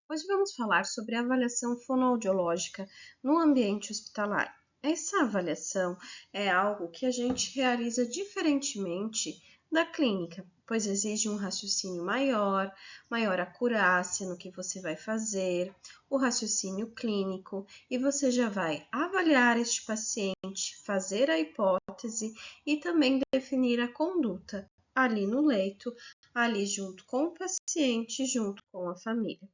Hoje vamos falar sobre a avaliação fonoaudiológica no ambiente hospitalar. Essa avaliação é algo que a gente realiza diferentemente da clínica, pois exige um raciocínio maior acurácia no que você vai fazer, o raciocínio clínico, e você já vai avaliar este paciente, fazer a hipótese e também definir a conduta ali no leito, ali junto com o paciente, junto com a família.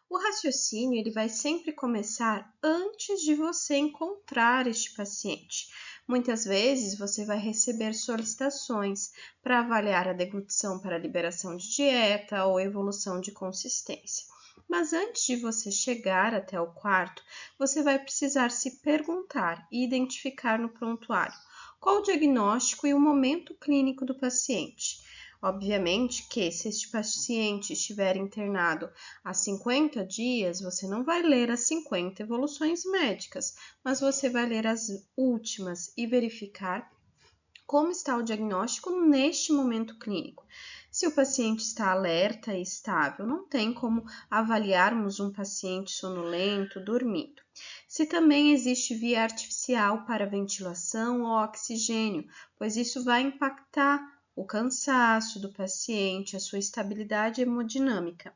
O raciocínio ele vai sempre começar antes de você encontrar este paciente. Muitas vezes você vai receber solicitações para avaliar a deglutição para liberação de dieta ou evolução de consistência. Mas antes de você chegar até o quarto, você vai precisar se perguntar e identificar no prontuário qual o diagnóstico e o momento clínico do paciente. Obviamente que se este paciente estiver internado há 50 dias, você não vai ler as 50 evoluções médicas, mas você vai ler as últimas e verificar como está o diagnóstico neste momento clínico. Se o paciente está alerta e estável, não tem como avaliarmos um paciente sonolento, dormindo. Se também existe via artificial para ventilação ou oxigênio, pois isso vai impactar o cansaço do paciente, a sua estabilidade hemodinâmica.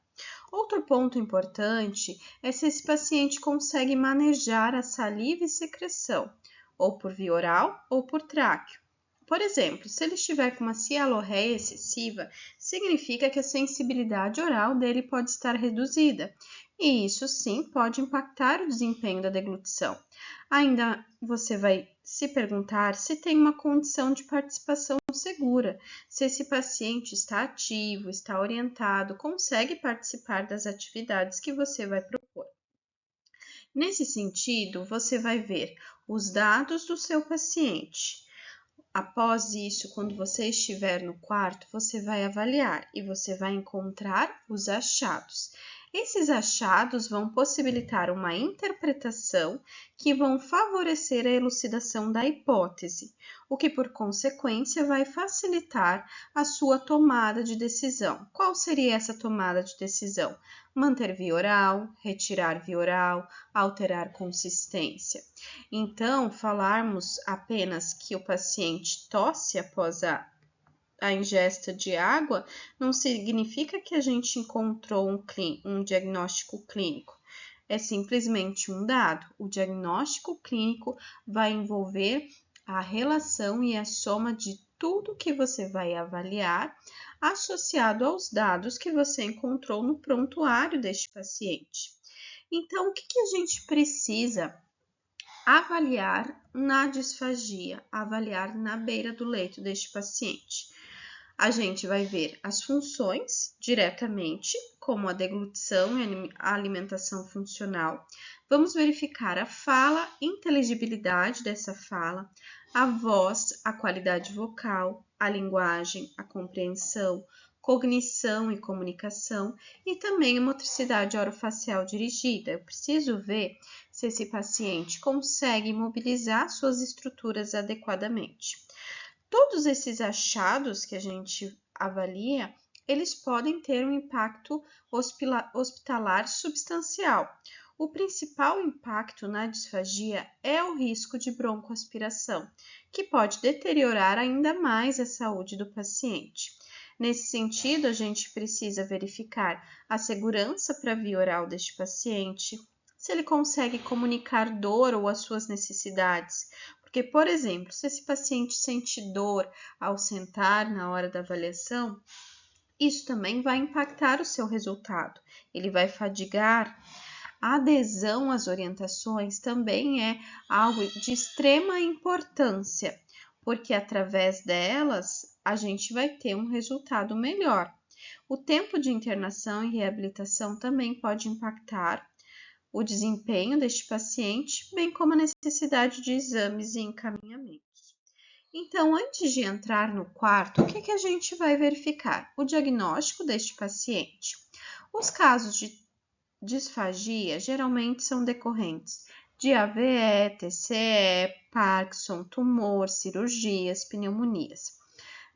Outro ponto importante é se esse paciente consegue manejar a saliva e secreção, ou por via oral ou por tráqueo. Por exemplo, se ele estiver com uma cialorreia excessiva, significa que a sensibilidade oral dele pode estar reduzida, e isso sim pode impactar o desempenho da deglutição. Ainda você vai se perguntar se tem uma condição de participação segura, se esse paciente está ativo, está orientado, consegue participar das atividades que você vai propor. Nesse sentido, você vai ver os dados do seu paciente. Após isso, quando você estiver no quarto, você vai avaliar e você vai encontrar os achados. Esses achados vão possibilitar uma interpretação que vão favorecer a elucidação da hipótese, o que por consequência vai facilitar a sua tomada de decisão. Qual seria essa tomada de decisão? Manter via oral, retirar via oral, alterar consistência. Então, falarmos apenas que o paciente tosse após a ingesta de água não significa que a gente encontrou um diagnóstico clínico. É simplesmente um dado. O diagnóstico clínico vai envolver a relação e a soma de tudo que você vai avaliar, associado aos dados que você encontrou no prontuário deste paciente. Então, o que a gente precisa avaliar na disfagia, avaliar na beira do leito deste paciente? A gente vai ver as funções diretamente, como a deglutição e a alimentação funcional. Vamos verificar a fala, inteligibilidade dessa fala, a voz, a qualidade vocal, a linguagem, a compreensão, cognição e comunicação e também a motricidade orofacial dirigida. Eu preciso ver se esse paciente consegue mobilizar suas estruturas adequadamente. Todos esses achados que a gente avalia, eles podem ter um impacto hospitalar substancial. O principal impacto na disfagia é o risco de broncoaspiração, que pode deteriorar ainda mais a saúde do paciente. Nesse sentido, a gente precisa verificar a segurança para a via oral deste paciente, se ele consegue comunicar dor ou as suas necessidades. Porque, por exemplo, se esse paciente sente dor ao sentar na hora da avaliação, isso também vai impactar o seu resultado. Ele vai fadigar. A adesão às orientações também é algo de extrema importância, porque através delas a gente vai ter um resultado melhor. O tempo de internação e reabilitação também pode impactar o desempenho deste paciente, bem como a necessidade de exames e encaminhamentos. Então, antes de entrar no quarto, o que a gente vai verificar? O diagnóstico deste paciente. Os casos de disfagia geralmente são decorrentes de AVE, TCE, Parkinson, tumor, cirurgias, pneumonias.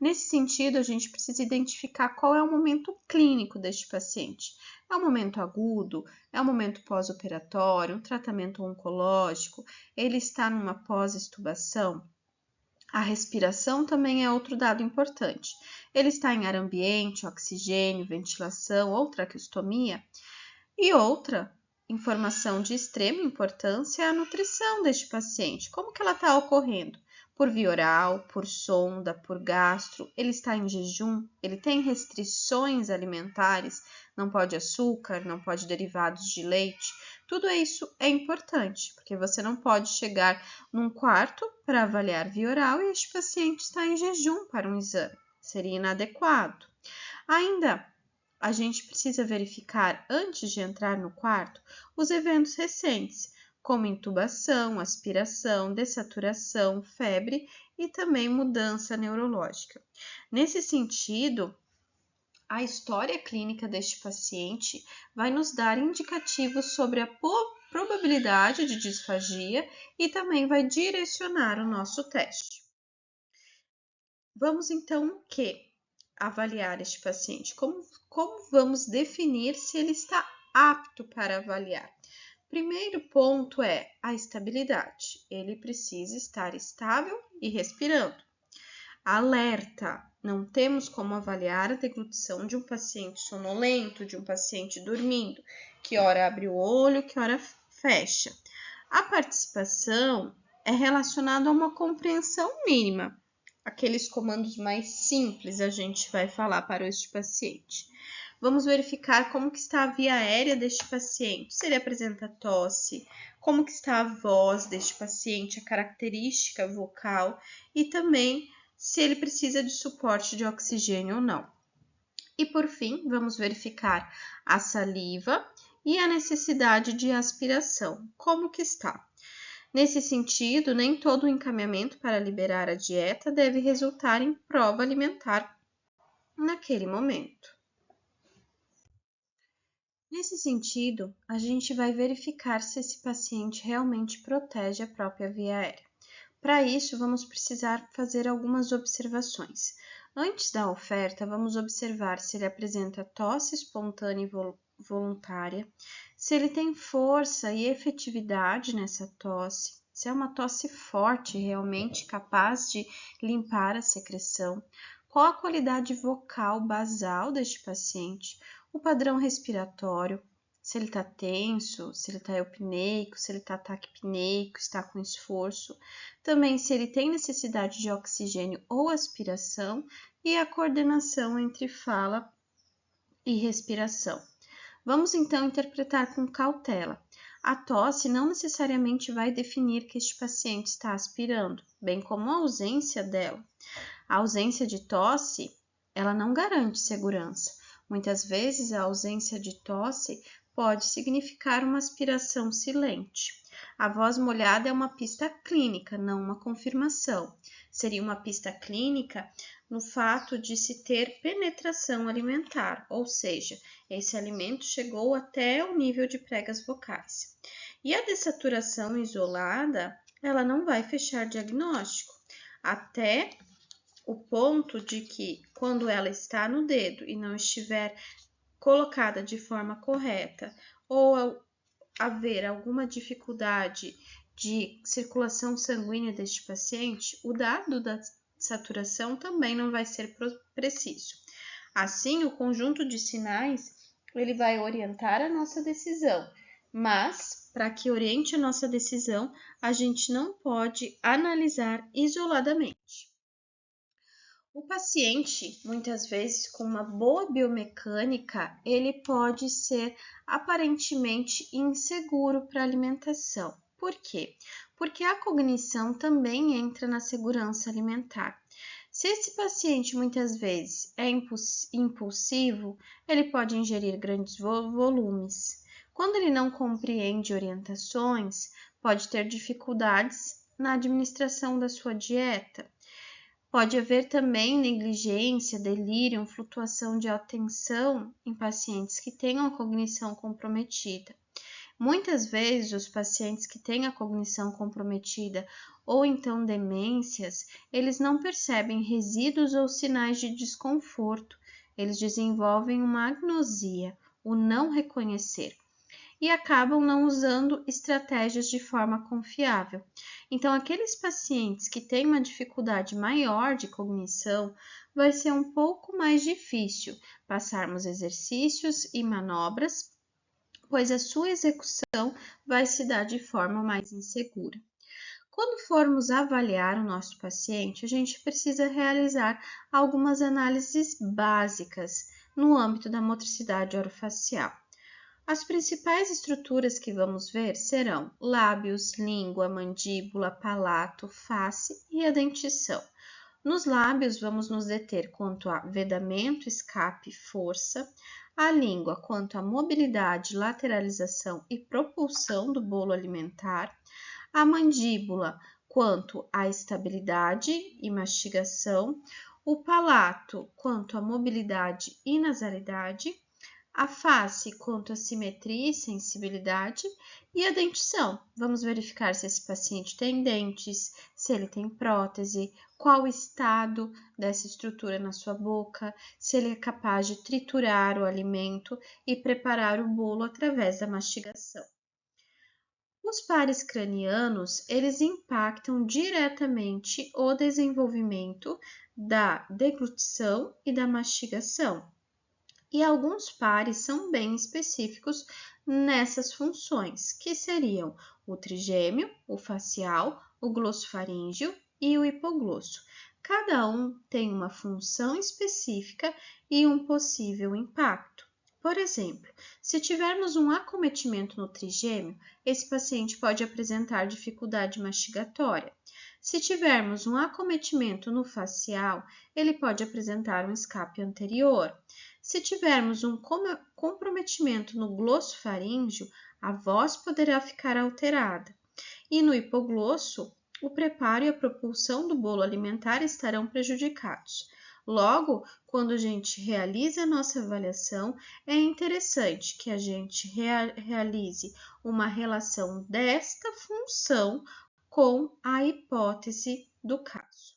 Nesse sentido, a gente precisa identificar qual é o momento clínico deste paciente. É um momento agudo? É um momento pós-operatório? Um tratamento oncológico? Ele está numa pós-extubação? A respiração também é outro dado importante. Ele está em ar ambiente, oxigênio, ventilação ou traqueostomia? E outra informação de extrema importância é a nutrição deste paciente. Como que ela está ocorrendo? Por via oral, por sonda, por gastro, ele está em jejum, ele tem restrições alimentares, não pode açúcar, não pode derivados de leite. Tudo isso é importante, porque você não pode chegar num quarto para avaliar via oral e este paciente está em jejum para um exame. Seria inadequado. Ainda a gente precisa verificar, antes de entrar no quarto, os eventos recentes, como intubação, aspiração, dessaturação, febre e também mudança neurológica. Nesse sentido, a história clínica deste paciente vai nos dar indicativos sobre a probabilidade de disfagia e também vai direcionar o nosso teste. Vamos então avaliar este paciente? Como vamos definir se ele está apto para avaliar? Primeiro ponto é a estabilidade. Ele precisa estar estável e respirando. Alerta! Não temos como avaliar a deglutição de um paciente sonolento, de um paciente dormindo, que hora abre o olho, que hora fecha. A participação é relacionada a uma compreensão mínima. Aqueles comandos mais simples a gente vai falar para este paciente. Vamos verificar como que está a via aérea deste paciente, se ele apresenta tosse, como que está a voz deste paciente, a característica vocal e também se ele precisa de suporte de oxigênio ou não. E por fim, vamos verificar a saliva e a necessidade de aspiração, como que está. Nesse sentido, nem todo o encaminhamento para liberar a dieta deve resultar em prova alimentar naquele momento. Nesse sentido, a gente vai verificar se esse paciente realmente protege a própria via aérea. Para isso, vamos precisar fazer algumas observações. Antes da oferta, vamos observar se ele apresenta tosse espontânea e voluntária, se ele tem força e efetividade nessa tosse, se é uma tosse forte, realmente capaz de limpar a secreção, qual a qualidade vocal basal deste paciente, o padrão respiratório, se ele está tenso, se ele está eupneico, se ele está taquipneico, está com esforço, também se ele tem necessidade de oxigênio ou aspiração e a coordenação entre fala e respiração. Vamos então interpretar com cautela. A tosse não necessariamente vai definir que este paciente está aspirando, bem como a ausência dela. A ausência de tosse, ela não garante segurança. Muitas vezes a ausência de tosse pode significar uma aspiração silente. A voz molhada é uma pista clínica, não uma confirmação. Seria uma pista clínica no fato de se ter penetração alimentar, ou seja, esse alimento chegou até o nível de pregas vocais. E a dessaturação isolada, ela não vai fechar diagnóstico, até o ponto de que, quando ela está no dedo e não estiver colocada de forma correta, ou haver alguma dificuldade de circulação sanguínea deste paciente, o dado da saturação também não vai ser preciso. Assim, o conjunto de sinais ele vai orientar a nossa decisão, mas para que oriente a nossa decisão, a gente não pode analisar isoladamente. O paciente, muitas vezes com uma boa biomecânica, ele pode ser aparentemente inseguro para a alimentação. Por quê? Porque a cognição também entra na segurança alimentar. Se esse paciente muitas vezes é impulsivo, ele pode ingerir grandes volumes. Quando ele não compreende orientações, pode ter dificuldades na administração da sua dieta. Pode haver também negligência, delírio, flutuação de atenção em pacientes que tenham a cognição comprometida. Muitas vezes, os pacientes que têm a cognição comprometida ou então demências, eles não percebem resíduos ou sinais de desconforto, eles desenvolvem uma agnosia, o não reconhecer, e acabam não usando estratégias de forma confiável. Então, aqueles pacientes que têm uma dificuldade maior de cognição, vai ser um pouco mais difícil passarmos exercícios e manobras, pois a sua execução vai se dar de forma mais insegura. Quando formos avaliar o nosso paciente, a gente precisa realizar algumas análises básicas no âmbito da motricidade orofacial. As principais estruturas que vamos ver serão lábios, língua, mandíbula, palato, face e a dentição. Nos lábios, vamos nos deter quanto a vedamento, escape, força, a língua quanto a mobilidade, lateralização e propulsão do bolo alimentar, a mandíbula quanto à estabilidade e mastigação, o palato quanto à mobilidade e nasalidade, a face quanto à simetria e sensibilidade, e a dentição. Vamos verificar se esse paciente tem dentes, se ele tem prótese, qual o estado dessa estrutura na sua boca, se ele é capaz de triturar o alimento e preparar o bolo através da mastigação. Os pares cranianos, eles impactam diretamente o desenvolvimento da deglutição e da mastigação. E alguns pares são bem específicos nessas funções, que seriam o trigêmeo, o facial, o glossofaríngeo e o hipoglosso. Cada um tem uma função específica e um possível impacto. Por exemplo, se tivermos um acometimento no trigêmeo, esse paciente pode apresentar dificuldade mastigatória. Se tivermos um acometimento no facial, ele pode apresentar um escape anterior. Se tivermos um comprometimento no glossofaríngeo, a voz poderá ficar alterada. E no hipoglosso, o preparo e a propulsão do bolo alimentar estarão prejudicados. Logo, quando a gente realiza a nossa avaliação, é interessante que a gente realize uma relação desta função com a hipótese do caso.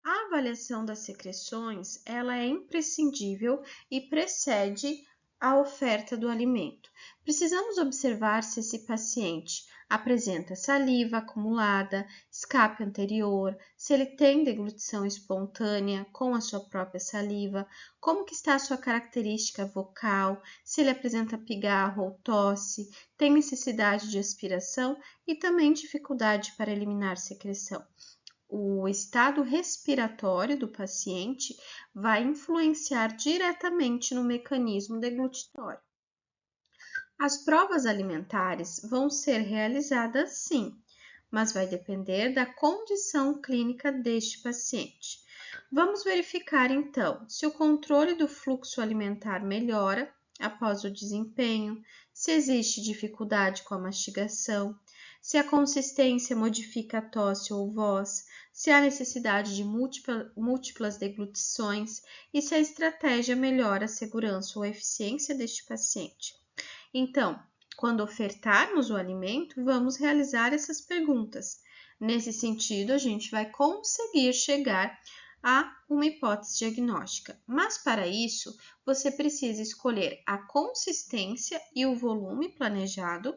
A avaliação das secreções, ela é imprescindível e precede a oferta do alimento. Precisamos observar se esse paciente apresenta saliva acumulada, escape anterior, se ele tem deglutição espontânea com a sua própria saliva, como que está a sua característica vocal, se ele apresenta pigarro ou tosse, tem necessidade de aspiração e também dificuldade para eliminar secreção. O estado respiratório do paciente vai influenciar diretamente no mecanismo deglutitório. As provas alimentares vão ser realizadas sim, mas vai depender da condição clínica deste paciente. Vamos verificar então se o controle do fluxo alimentar melhora após o desempenho, se existe dificuldade com a mastigação, se a consistência modifica a tosse ou voz, se há necessidade de múltiplas deglutições e se a estratégia melhora a segurança ou a eficiência deste paciente. Então, quando ofertarmos o alimento, vamos realizar essas perguntas. Nesse sentido, a gente vai conseguir chegar a uma hipótese diagnóstica. Mas para isso, você precisa escolher a consistência e o volume planejado.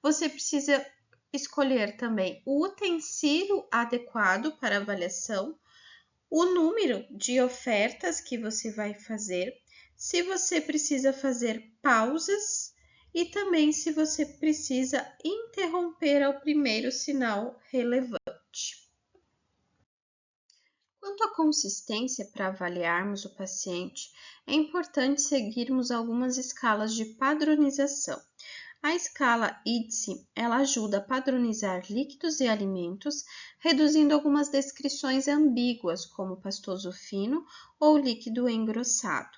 Você precisa escolher também o utensílio adequado para avaliação, o número de ofertas que você vai fazer, se você precisa fazer pausas e também se você precisa interromper ao primeiro sinal relevante. Quanto à consistência para avaliarmos o paciente, é importante seguirmos algumas escalas de padronização. A escala IDSE, ela ajuda a padronizar líquidos e alimentos, reduzindo algumas descrições ambíguas, como pastoso fino ou líquido engrossado.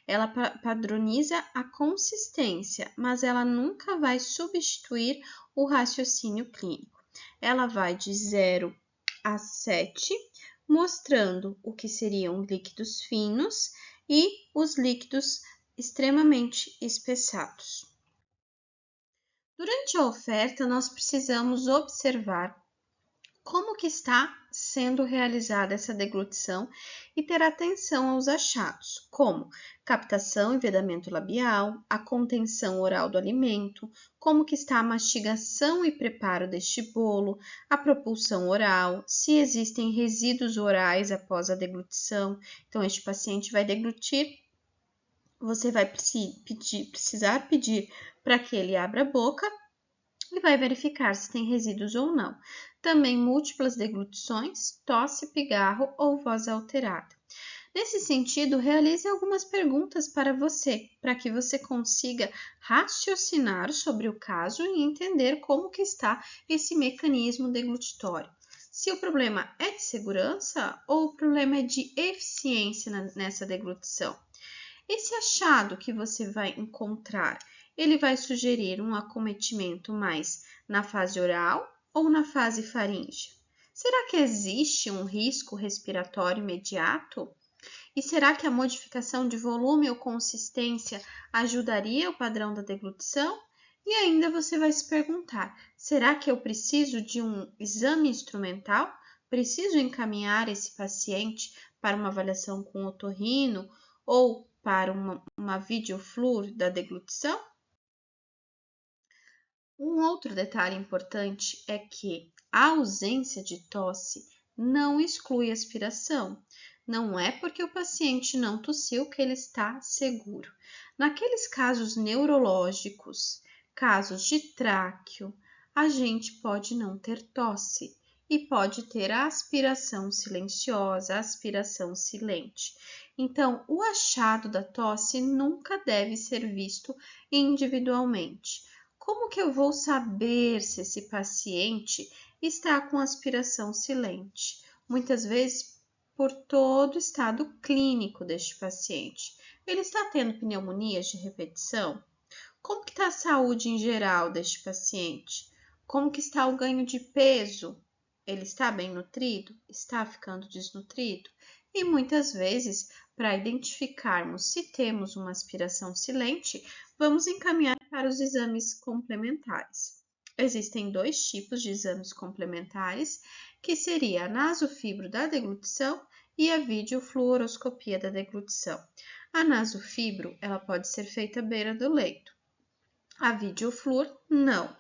Ela padroniza a consistência, mas ela nunca vai substituir o raciocínio clínico. Ela vai de 0 a 7, mostrando o que seriam líquidos finos e os líquidos extremamente espessados. Durante a oferta, nós precisamos observar como que está sendo realizada essa deglutição e ter atenção aos achados, como captação e vedamento labial, a contenção oral do alimento, como que está a mastigação e preparo deste bolo, a propulsão oral, se existem resíduos orais após a deglutição. Então, este paciente vai deglutir, você vai precisar pedir para que ele abra a boca e vai verificar se tem resíduos ou não. Também múltiplas deglutições, tosse, pigarro ou voz alterada. Nesse sentido, realize algumas perguntas para você, para que você consiga raciocinar sobre o caso e entender como que está esse mecanismo deglutitório. Se o problema é de segurança ou o problema é de eficiência nessa deglutição. Esse achado que você vai encontrar, ele vai sugerir um acometimento mais na fase oral ou na fase faríngea? Será que existe um risco respiratório imediato? E será que a modificação de volume ou consistência ajudaria o padrão da deglutição? E ainda você vai se perguntar, será que eu preciso de um exame instrumental? Preciso encaminhar esse paciente para uma avaliação com otorrino ou para uma videoflúor da deglutição? Um outro detalhe importante é que a ausência de tosse não exclui aspiração. Não é porque o paciente não tossiu que ele está seguro. Naqueles casos neurológicos, casos de tráqueo, a gente pode não ter tosse e pode ter a aspiração silenciosa, a aspiração silente. Então, o achado da tosse nunca deve ser visto individualmente. Como que eu vou saber se esse paciente está com aspiração silente? Muitas vezes, por todo o estado clínico deste paciente. Ele está tendo pneumonias de repetição? Como que está a saúde em geral deste paciente? Como que está o ganho de peso? Ele está bem nutrido? Está ficando desnutrido? E muitas vezes, para identificarmos se temos uma aspiração silente, vamos encaminhar para os exames complementares. Existem dois tipos de exames complementares, que seria a nasofibro da deglutição e a videofluoroscopia da deglutição. A nasofibro, ela pode ser feita à beira do leito. A videofluor, não.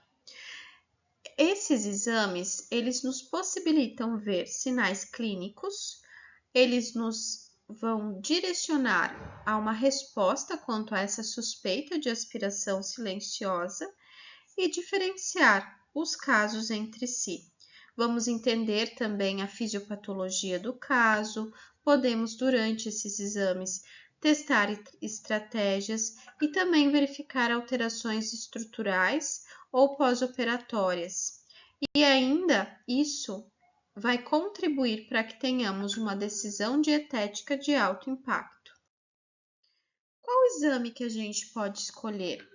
Esses exames, eles nos possibilitam ver sinais clínicos, eles nos vão direcionar a uma resposta quanto a essa suspeita de aspiração silenciosa e diferenciar os casos entre si. Vamos entender também a fisiopatologia do caso, podemos, durante esses exames, testar estratégias e também verificar alterações estruturais ou pós-operatórias. E ainda isso vai contribuir para que tenhamos uma decisão dietética de alto impacto. Qual exame que a gente pode escolher?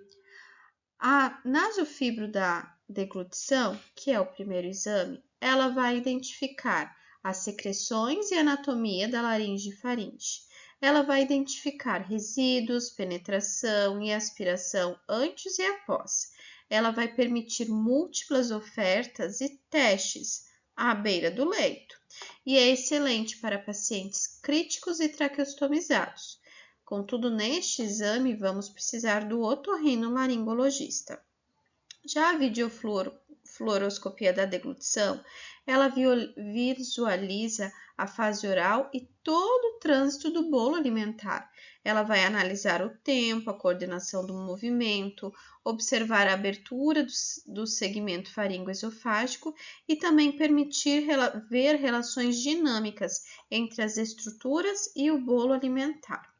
A nasofibro da deglutição, que é o primeiro exame, ela vai identificar as secreções e anatomia da laringe e faringe. Ela vai identificar resíduos, penetração e aspiração antes e após. Ela vai permitir múltiplas ofertas e testes à beira do leito. E é excelente para pacientes críticos e traqueostomizados. Contudo, neste exame, vamos precisar do otorrinolaringologista. Já a videofluoroscopia da deglutição, ela visualiza a fase oral e todo o trânsito do bolo alimentar. Ela vai analisar o tempo, a coordenação do movimento, observar a abertura do segmento faringoesofágico e também permitir ver relações dinâmicas entre as estruturas e o bolo alimentar.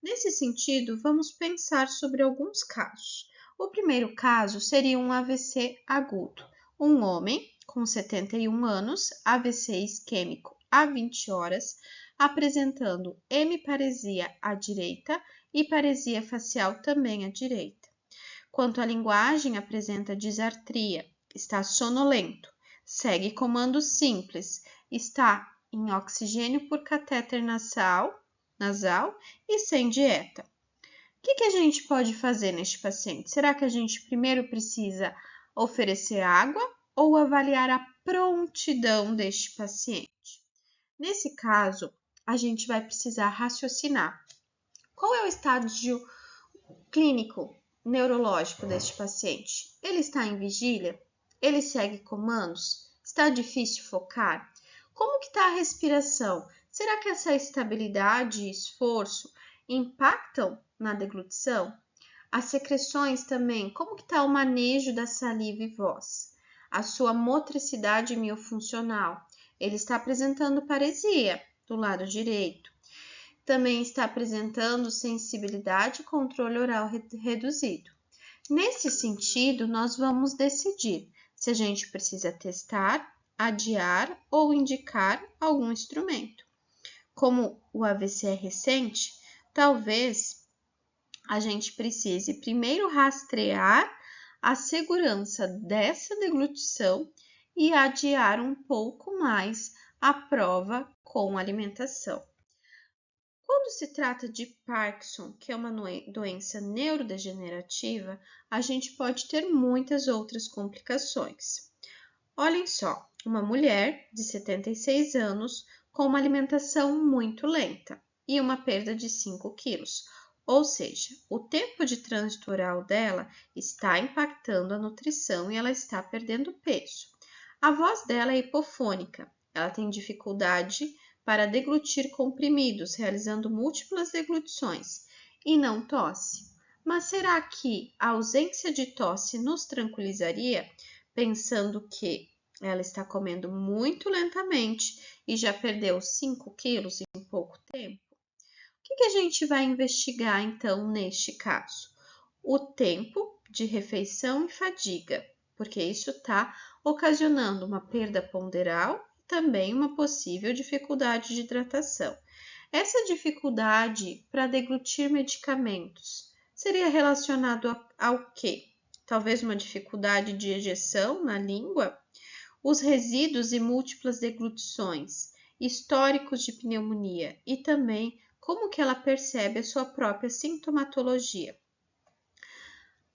Nesse sentido, vamos pensar sobre alguns casos. O primeiro caso seria um AVC agudo. Um homem com 71 anos, AVC isquêmico há 20 horas, apresentando hemiparesia à direita e paresia facial também à direita. Quanto à linguagem, apresenta disartria, está sonolento, segue comando simples, está em oxigênio por catéter nasal e sem dieta. que a gente pode fazer neste paciente? Será que a gente primeiro precisa oferecer água ou avaliar a prontidão deste paciente? Nesse caso, a gente vai precisar raciocinar. Qual é o estado clínico neurológico deste paciente? Ele está em vigília? Ele segue comandos? Está difícil focar? Como que está a respiração? Será que essa estabilidade e esforço impactam na deglutição? As secreções também, como que está o manejo da saliva e voz? A sua motricidade miofuncional, ele está apresentando paresia do lado direito. Também está apresentando sensibilidade e controle oral reduzido. Nesse sentido, nós vamos decidir se a gente precisa testar, adiar ou indicar algum instrumento. Como o AVC é recente, talvez a gente precise primeiro rastrear a segurança dessa deglutição e adiar um pouco mais a prova com alimentação. Quando se trata de Parkinson, que é uma doença neurodegenerativa, a gente pode ter muitas outras complicações. Olhem só, uma mulher de 76 anos com uma alimentação muito lenta e uma perda de 5 quilos. Ou seja, o tempo de trânsito oral dela está impactando a nutrição e ela está perdendo peso. A voz dela é hipofônica, ela tem dificuldade para deglutir comprimidos, realizando múltiplas deglutições e não tosse. Mas será que a ausência de tosse nos tranquilizaria, pensando que ela está comendo muito lentamente e já perdeu 5 quilos em pouco tempo? O que a gente vai investigar então neste caso? O tempo de refeição e fadiga, porque isso está ocasionando uma perda ponderal e também uma possível dificuldade de hidratação. Essa dificuldade para deglutir medicamentos seria relacionado ao quê? Talvez uma dificuldade de ejeção na língua? Os resíduos e múltiplas deglutições, históricos de pneumonia e também como que ela percebe a sua própria sintomatologia.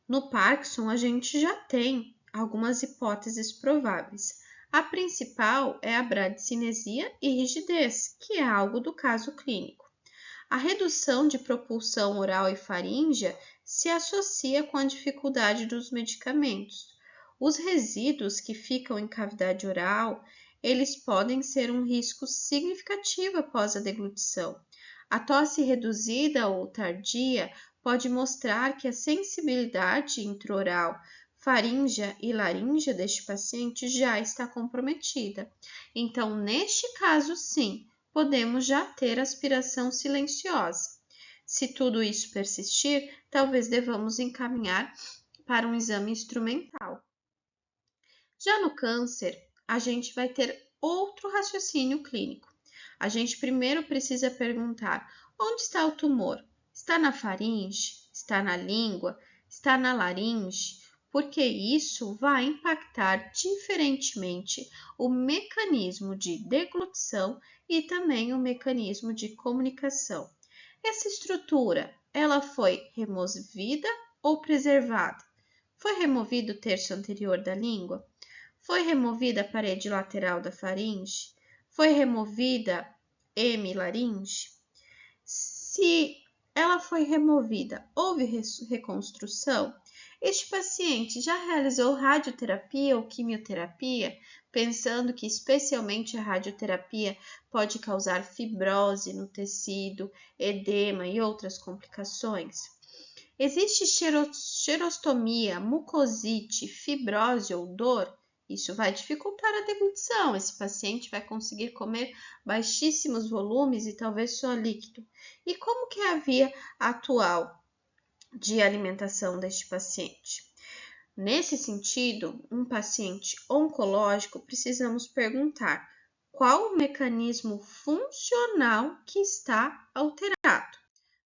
No Parkinson, a gente já tem algumas hipóteses prováveis. A principal é a bradicinesia e rigidez, que é algo do caso clínico. A redução de propulsão oral e faríngea se associa com a dificuldade dos medicamentos. Os resíduos que ficam em cavidade oral, eles podem ser um risco significativo após a deglutição. A tosse reduzida ou tardia pode mostrar que a sensibilidade intraoral, faríngea e laríngea deste paciente já está comprometida. Então, neste caso, sim, podemos já ter aspiração silenciosa. Se tudo isso persistir, talvez devamos encaminhar para um exame instrumental. Já no câncer, a gente vai ter outro raciocínio clínico. A gente primeiro precisa perguntar: onde está o tumor? Está na faringe? Está na língua? Está na laringe? Porque isso vai impactar diferentemente o mecanismo de deglutição e também o mecanismo de comunicação. Essa estrutura, ela foi removida ou preservada? Foi removido o terço anterior da língua? Foi removida a parede lateral da faringe? Foi removida hemilaringe? Se ela foi removida, houve reconstrução? Este paciente já realizou radioterapia ou quimioterapia, pensando que especialmente a radioterapia pode causar fibrose no tecido, edema e outras complicações? Existe xerostomia, mucosite, fibrose ou dor? Isso vai dificultar a deglutição. Esse paciente vai conseguir comer baixíssimos volumes e talvez só líquido. E como que é a via atual de alimentação deste paciente? Nesse sentido, um paciente oncológico, precisamos perguntar qual o mecanismo funcional que está alterado.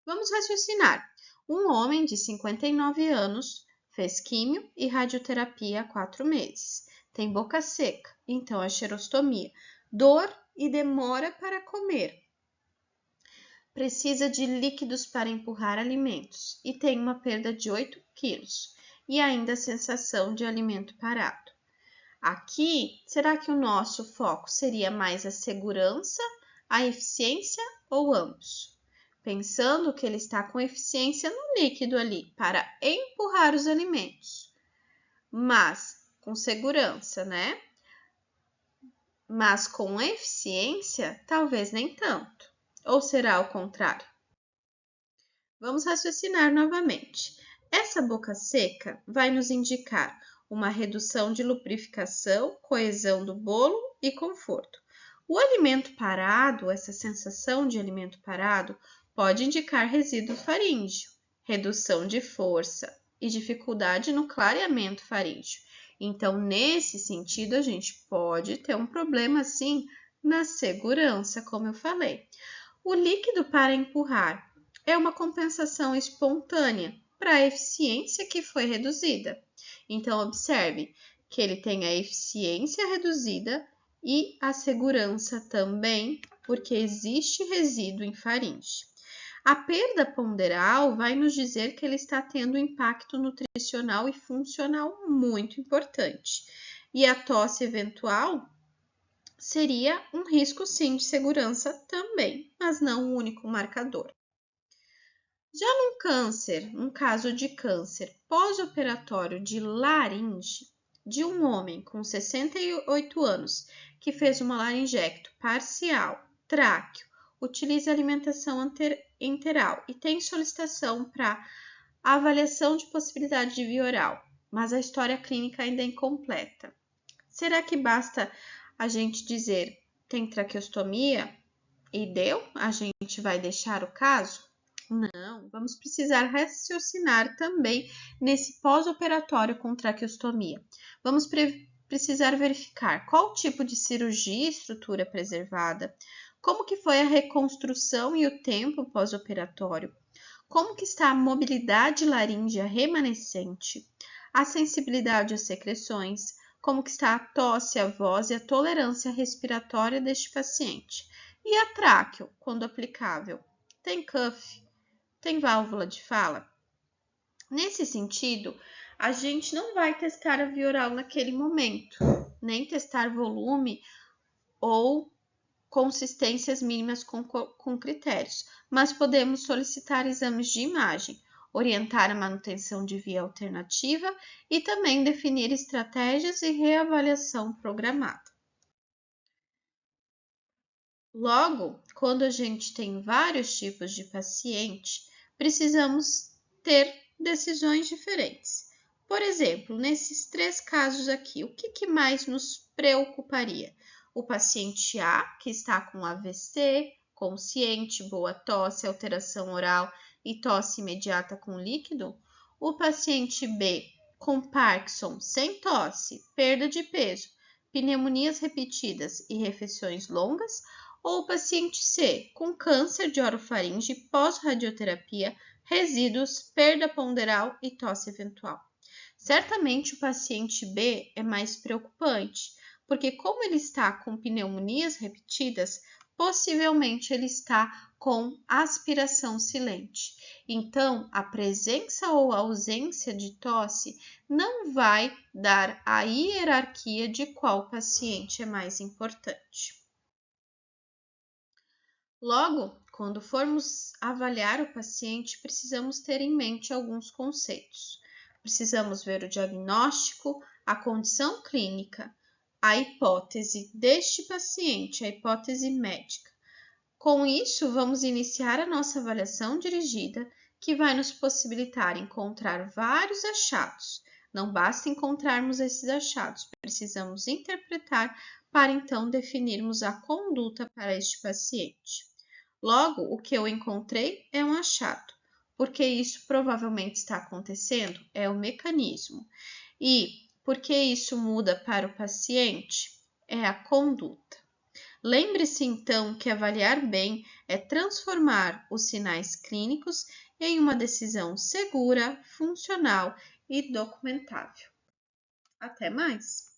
Vamos raciocinar. Um homem de 59 anos fez químio e radioterapia há 4 meses. Tem boca seca, então a xerostomia, dor e demora para comer. precisa de líquidos para empurrar alimentos e tem uma perda de 8 quilos e ainda a sensação de alimento parado. Aqui, será que o nosso foco seria mais a segurança, a eficiência ou ambos? Pensando que ele está com eficiência no líquido ali para empurrar os alimentos, mas com segurança, né? Mas com eficiência, talvez nem tanto. Ou será o contrário? Vamos raciocinar novamente. Essa boca seca vai nos indicar uma redução de lubrificação, coesão do bolo e conforto. O alimento parado, essa sensação de alimento parado, pode indicar resíduo faríngeo, redução de força e dificuldade no clareamento faríngeo. Então, nesse sentido, a gente pode ter um problema, sim, na segurança, como eu falei. O líquido para empurrar é uma compensação espontânea para a eficiência que foi reduzida. Então, observe que ele tem a eficiência reduzida e a segurança também, porque existe resíduo em faringe. A perda ponderal vai nos dizer que ele está tendo um impacto nutricional e funcional muito importante. E a tosse eventual seria um risco, sim, de segurança também, mas não o único marcador. Já num câncer, um caso de câncer pós-operatório de laringe, de um homem com 68 anos que fez uma laringecto parcial, tráqueo, utiliza alimentação enteral e tem solicitação para avaliação de possibilidade de via oral, mas a história clínica ainda é incompleta. Será que basta a gente dizer tem traqueostomia e deu? A gente vai deixar o caso? Não, vamos precisar raciocinar também nesse pós-operatório com traqueostomia. Vamos precisar verificar qual tipo de cirurgia e estrutura preservada, como que foi a reconstrução e o tempo pós-operatório, como que está a mobilidade laríngea remanescente, a sensibilidade às secreções, como que está a tosse, a voz e a tolerância respiratória deste paciente. E a tráqueo, quando aplicável, tem cuff, tem válvula de fala? Nesse sentido, a gente não vai testar a via oral naquele momento, nem testar volume ou consistências mínimas com critérios, mas podemos solicitar exames de imagem, orientar a manutenção de via alternativa e também definir estratégias e reavaliação programada. Logo, quando a gente tem vários tipos de paciente, precisamos ter decisões diferentes. Por exemplo, nesses 3 casos aqui, o que mais nos preocuparia? O paciente A, que está com AVC, consciente, boa tosse, alteração oral e tosse imediata com líquido? O paciente B, com Parkinson, sem tosse, perda de peso, pneumonias repetidas e refeições longas? Ou o paciente C, com câncer de orofaringe pós-radioterapia, resíduos, perda ponderal e tosse eventual? Certamente o paciente B é mais preocupante, porque como ele está com pneumonias repetidas, possivelmente ele está com aspiração silente. Então, a presença ou a ausência de tosse não vai dar a hierarquia de qual paciente é mais importante. Logo, quando formos avaliar o paciente, precisamos ter em mente alguns conceitos. Precisamos ver o diagnóstico, a condição clínica, a hipótese deste paciente, a hipótese médica. Com isso, vamos iniciar a nossa avaliação dirigida, que vai nos possibilitar encontrar vários achados. Não basta encontrarmos esses achados, precisamos interpretar para então definirmos a conduta para este paciente. Logo, o que eu encontrei é um achado, porque isso provavelmente está acontecendo é o mecanismo. E porque isso muda para o paciente é a conduta. Lembre-se então que avaliar bem é transformar os sinais clínicos em uma decisão segura, funcional e documentável. Até mais!